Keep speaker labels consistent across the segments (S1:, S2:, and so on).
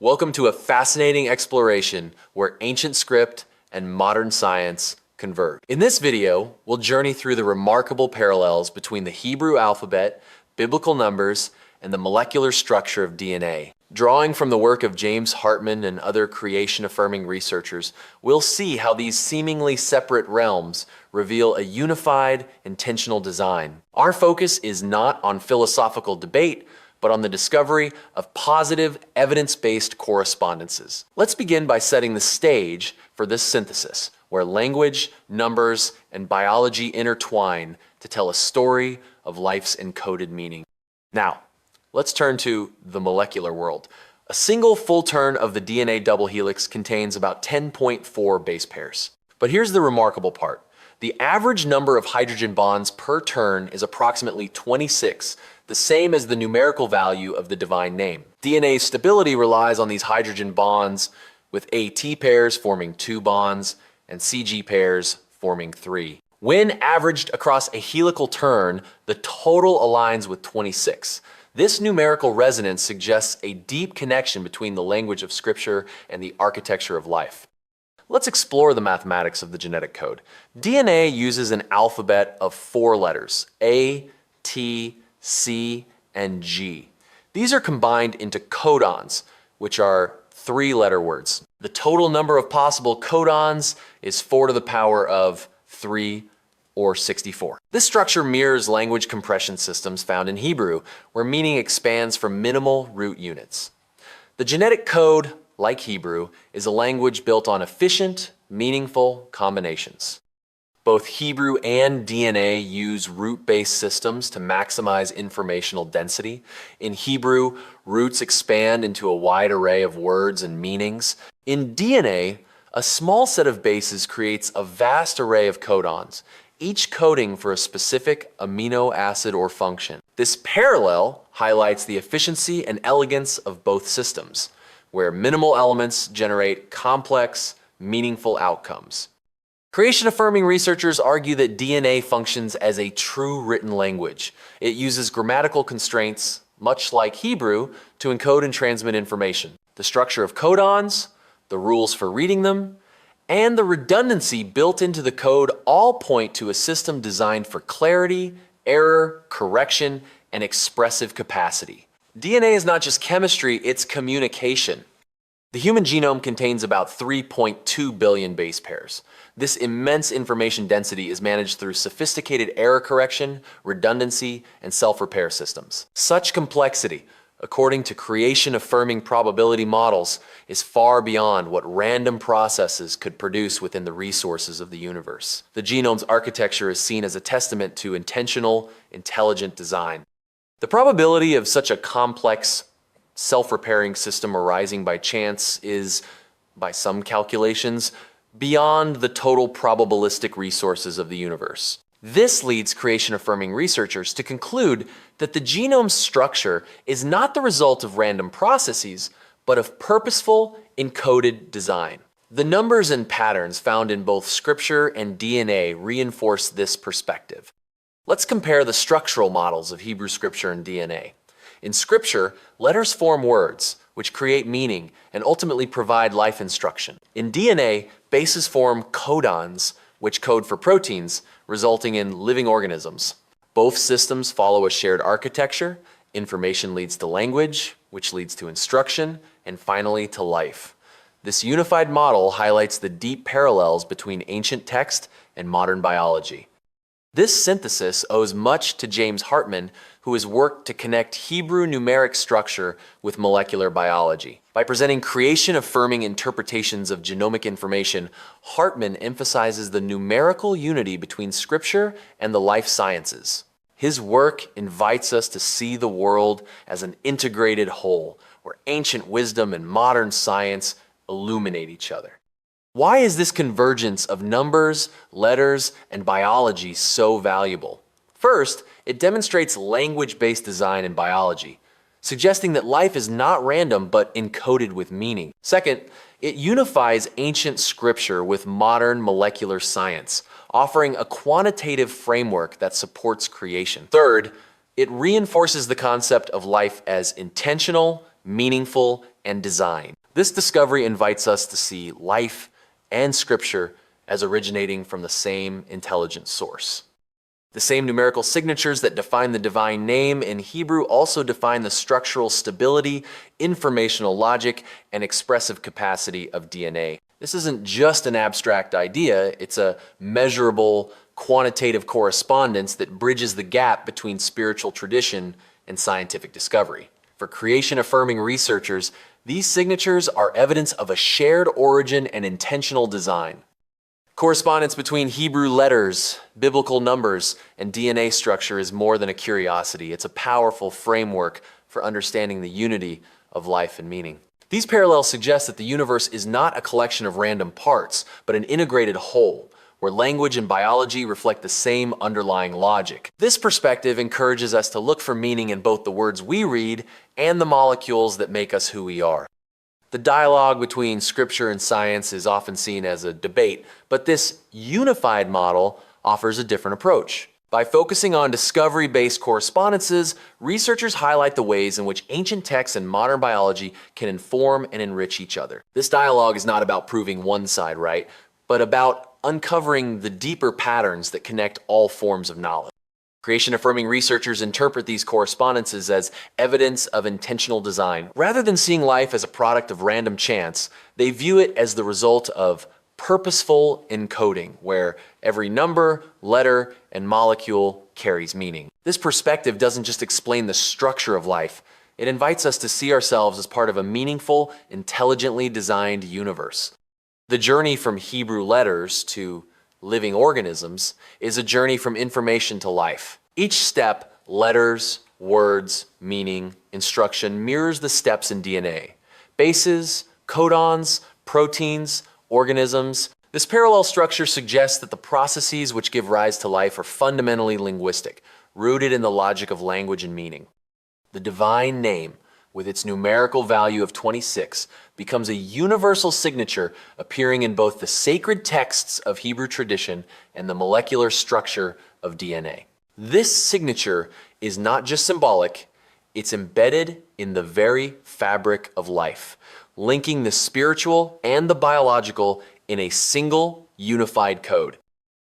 S1: Welcome to a fascinating exploration where ancient script and modern science converge. In this video, we'll journey through the remarkable parallels between the Hebrew alphabet, biblical numbers, and the molecular structure of DNA. Drawing from the work of James Hartman and other creation-affirming researchers, we'll see how these seemingly separate realms reveal a unified, intentional design. Our focus is not on philosophical debate, but on the discovery of positive, evidence-based correspondences. Let's begin by setting the stage for this synthesis, where language, numbers, and biology intertwine to tell a story of life's encoded meaning. Now, let's turn to the molecular world. A single full turn of the DNA double helix contains about 10.4 base pairs. But here's the remarkable part. The average number of hydrogen bonds per turn is approximately 26, the same as the numerical value of the divine name. DNA's stability relies on these hydrogen bonds, with AT pairs forming 2 bonds and CG pairs forming 3. When averaged across a helical turn, the total aligns with 26. This numerical resonance suggests a deep connection between the language of Scripture and the architecture of life. Let's explore the mathematics of the genetic code. DNA uses an alphabet of 4 letters, A, T, C, and G. These are combined into codons, which are 3-letter words. The total number of possible codons is 4 to the power of 3, or 64. This structure mirrors language compression systems found in Hebrew, where meaning expands from minimal root units. The genetic code, like Hebrew, is a language built on efficient, meaningful combinations. Both Hebrew and DNA use root-based systems to maximize informational density. In Hebrew, roots expand into a wide array of words and meanings. In DNA, a small set of bases creates a vast array of codons, each coding for a specific amino acid or function. This parallel highlights the efficiency and elegance of both systems, where minimal elements generate complex, meaningful outcomes. Creation-affirming researchers argue that DNA functions as a true written language. It uses grammatical constraints, much like Hebrew, to encode and transmit information. The structure of codons, the rules for reading them, and the redundancy built into the code all point to a system designed for clarity, error, correction, and expressive capacity. DNA is not just chemistry, it's communication. The human genome contains about 3.2 billion base pairs. This immense information density is managed through sophisticated error correction, redundancy, and self-repair systems. Such complexity, according to creation-affirming probability models, is far beyond what random processes could produce within the resources of the universe. The genome's architecture is seen as a testament to intentional, intelligent design. The probability of such a complex, self-repairing system arising by chance is, by some calculations, beyond the total probabilistic resources of the universe. This leads creation-affirming researchers to conclude that the genome's structure is not the result of random processes, but of purposeful, encoded design. The numbers and patterns found in both Scripture and DNA reinforce this perspective. Let's compare the structural models of Hebrew Scripture and DNA. In Scripture, letters form words, which create meaning and ultimately provide life instruction. In DNA, bases form codons, which code for proteins, resulting in living organisms. Both systems follow a shared architecture. Information leads to language, which leads to instruction, and finally to life. This unified model highlights the deep parallels between ancient text and modern biology. This synthesis owes much to James Hartman, who has worked to connect Hebrew numeric structure with molecular biology. By presenting creation-affirming interpretations of genomic information, Hartman emphasizes the numerical unity between Scripture and the life sciences. His work invites us to see the world as an integrated whole, where ancient wisdom and modern science illuminate each other. Why is this convergence of numbers, letters, and biology so valuable? First, it demonstrates language-based design in biology, suggesting that life is not random but encoded with meaning. Second, it unifies ancient Scripture with modern molecular science, offering a quantitative framework that supports creation. Third, it reinforces the concept of life as intentional, meaningful, and design. This discovery invites us to see life and scripture as originating from the same intelligent source. The same numerical signatures that define the divine name in Hebrew also define the structural stability, informational logic, and expressive capacity of DNA. This isn't just an abstract idea, it's a measurable, quantitative correspondence that bridges the gap between spiritual tradition and scientific discovery. For creation-affirming researchers, these signatures are evidence of a shared origin and intentional design. Correspondence between Hebrew letters, biblical numbers, and DNA structure is more than a curiosity. It's a powerful framework for understanding the unity of life and meaning. These parallels suggest that the universe is not a collection of random parts, but an integrated whole, where language and biology reflect the same underlying logic. This perspective encourages us to look for meaning in both the words we read and the molecules that make us who we are. The dialogue between scripture and science is often seen as a debate, but this unified model offers a different approach. By focusing on discovery-based correspondences, researchers highlight the ways in which ancient texts and modern biology can inform and enrich each other. This dialogue is not about proving one side right, but about uncovering the deeper patterns that connect all forms of knowledge. Creation-affirming researchers interpret these correspondences as evidence of intentional design. Rather than seeing life as a product of random chance, they view it as the result of purposeful encoding, where every number, letter, and molecule carries meaning. This perspective doesn't just explain the structure of life, it invites us to see ourselves as part of a meaningful, intelligently designed universe. The journey from Hebrew letters to living organisms is a journey from information to life. Each step, letters, words, meaning, instruction, mirrors the steps in DNA. Bases, codons, proteins, organisms. This parallel structure suggests that the processes which give rise to life are fundamentally linguistic, rooted in the logic of language and meaning. The divine name, with its numerical value of 26, becomes a universal signature appearing in both the sacred texts of Hebrew tradition and the molecular structure of DNA. This signature is not just symbolic, it's embedded in the very fabric of life, linking the spiritual and the biological in a single, unified code.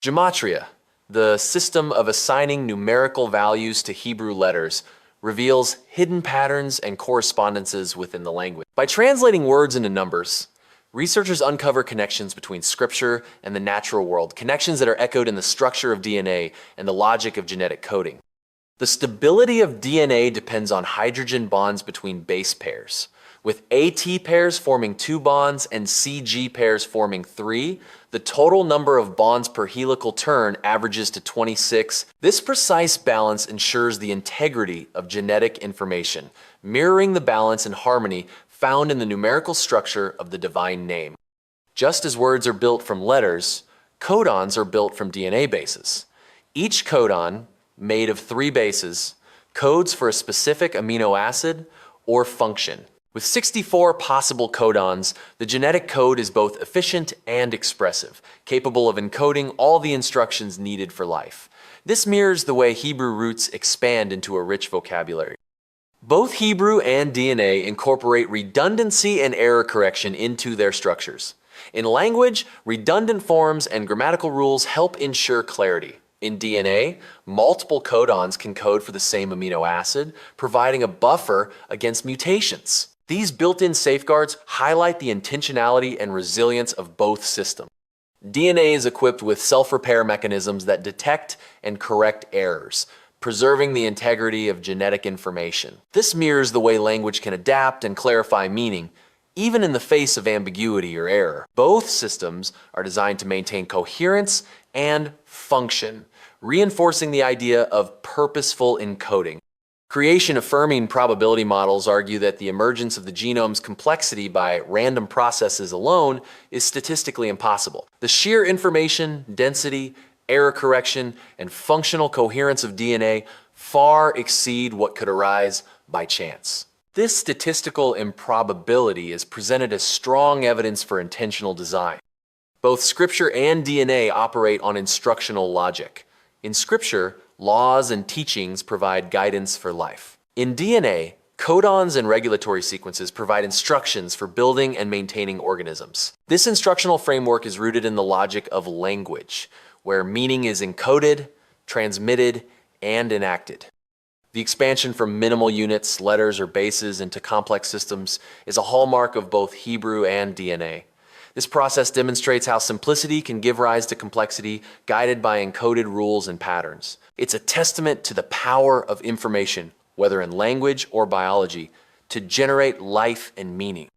S1: Gematria, the system of assigning numerical values to Hebrew letters, reveals hidden patterns and correspondences within the language. By translating words into numbers, researchers uncover connections between scripture and the natural world, connections that are echoed in the structure of DNA and the logic of genetic coding. The stability of DNA depends on hydrogen bonds between base pairs. With AT pairs forming 2 bonds and CG pairs forming 3, the total number of bonds per helical turn averages to 26. This precise balance ensures the integrity of genetic information, mirroring the balance and harmony found in the numerical structure of the divine name. Just as words are built from letters, codons are built from DNA bases. Each codon, made of 3 bases, codes for a specific amino acid or function. With 64 possible codons, the genetic code is both efficient and expressive, capable of encoding all the instructions needed for life. This mirrors the way Hebrew roots expand into a rich vocabulary. Both Hebrew and DNA incorporate redundancy and error correction into their structures. In language, redundant forms and grammatical rules help ensure clarity. In DNA, multiple codons can code for the same amino acid, providing a buffer against mutations. These built-in safeguards highlight the intentionality and resilience of both systems. DNA is equipped with self-repair mechanisms that detect and correct errors, preserving the integrity of genetic information. This mirrors the way language can adapt and clarify meaning, even in the face of ambiguity or error. Both systems are designed to maintain coherence and function, reinforcing the idea of purposeful encoding. Creation-affirming probability models argue that the emergence of the genome's complexity by random processes alone is statistically impossible. The sheer information, density, error correction, and functional coherence of DNA far exceed what could arise by chance. This statistical improbability is presented as strong evidence for intentional design. Both scripture and DNA operate on instructional logic. In scripture, laws and teachings provide guidance for life. In DNA, Codons and regulatory sequences provide instructions for building and maintaining organisms. This instructional framework is rooted in the logic of language, where meaning is encoded, transmitted, and enacted. The expansion from minimal units, letters, or bases into complex systems is a hallmark of both Hebrew and DNA. This process demonstrates how simplicity can give rise to complexity, guided by encoded rules and patterns. It's a testament to the power of information, whether in language or biology, to generate life and meaning.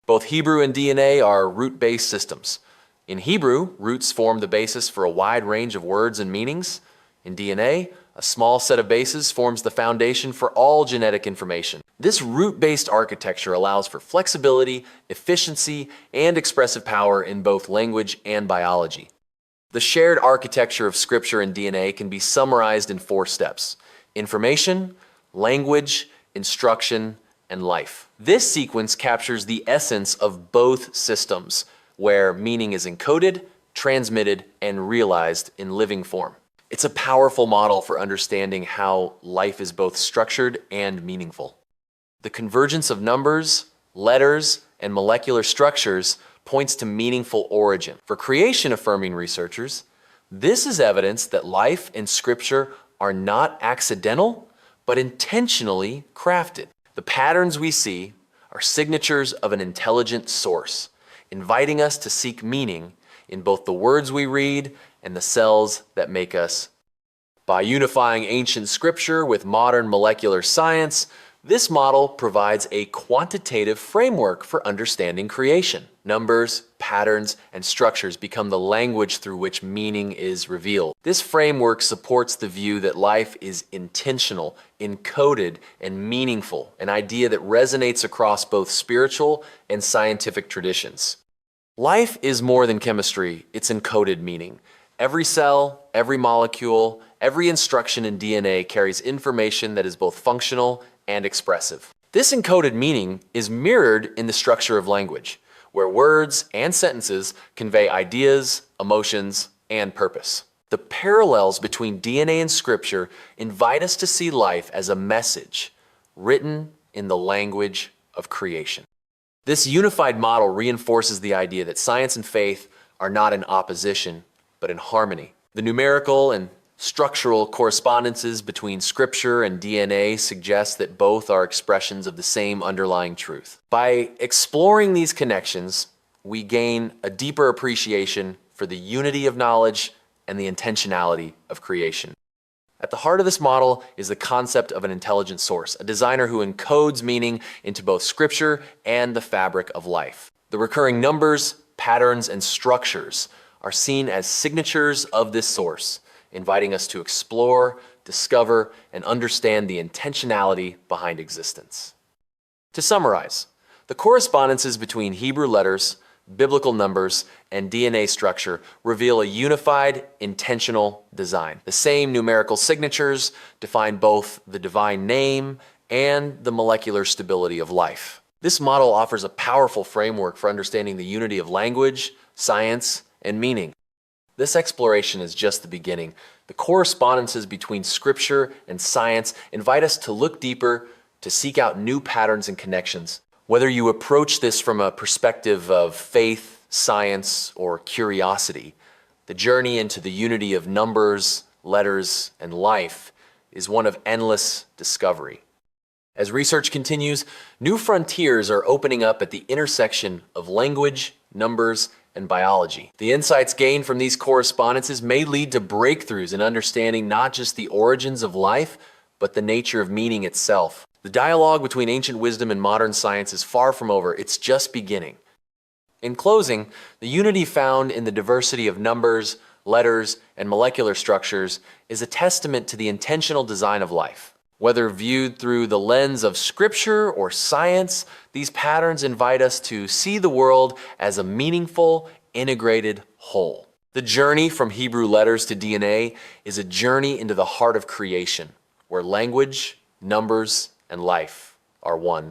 S1: Both Hebrew and DNA are root-based systems. In Hebrew, roots form the basis for a wide range of words and meanings. In DNA, a small set of bases forms the foundation for all genetic information. This root-based architecture allows for flexibility, efficiency, and expressive power in both language and biology. The shared architecture of scripture and DNA can be summarized in 4 steps: information, language, instruction, and life. This sequence captures the essence of both systems, where meaning is encoded, transmitted, and realized in living form. It's a powerful model for understanding how life is both structured and meaningful. The convergence of numbers, letters, and molecular structures points to meaningful origin. For creation-affirming researchers, this is evidence that life and scripture are not accidental, but intentionally crafted. The patterns we see are signatures of an intelligent source, inviting us to seek meaning in both the words we read and the cells that make us. By unifying ancient scripture with modern molecular science, this model provides a quantitative framework for understanding creation. Numbers, patterns, and structures become the language through which meaning is revealed. This framework supports the view that life is intentional, encoded, and meaningful, an idea that resonates across both spiritual and scientific traditions. Life is more than chemistry, it's encoded meaning. Every cell, every molecule, every instruction in DNA carries information that is both functional and expressive. This encoded meaning is mirrored in the structure of language, where words and sentences convey ideas, emotions, and purpose. The parallels between DNA and scripture invite us to see life as a message written in the language of creation. This unified model reinforces the idea that science and faith are not in opposition, but in harmony. The numerical and structural correspondences between scripture and DNA suggest that both are expressions of the same underlying truth. By exploring these connections, we gain a deeper appreciation for the unity of knowledge and the intentionality of creation. At the heart of this model is the concept of an intelligent source, a designer who encodes meaning into both scripture and the fabric of life. The recurring numbers, patterns, and structures are seen as signatures of this source, inviting us to explore, discover, and understand the intentionality behind existence. To summarize, the correspondences between Hebrew letters, biblical numbers, and DNA structure reveal a unified, intentional design. The same numerical signatures define both the divine name and the molecular stability of life. This model offers a powerful framework for understanding the unity of language, science, and meaning. This exploration is just the beginning. The correspondences between scripture and science invite us to look deeper, to seek out new patterns and connections. Whether you approach this from a perspective of faith, science, or curiosity, the journey into the unity of numbers, letters, and life is one of endless discovery. As research continues, new frontiers are opening up at the intersection of language, numbers, and biology. The insights gained from these correspondences may lead to breakthroughs in understanding not just the origins of life, but the nature of meaning itself. The dialogue between ancient wisdom and modern science is far from over, it's just beginning. In closing, the unity found in the diversity of numbers, letters, and molecular structures is a testament to the intentional design of life. Whether viewed through the lens of scripture or science, these patterns invite us to see the world as a meaningful, integrated whole. The journey from Hebrew letters to DNA is a journey into the heart of creation, where language, numbers, and life are one.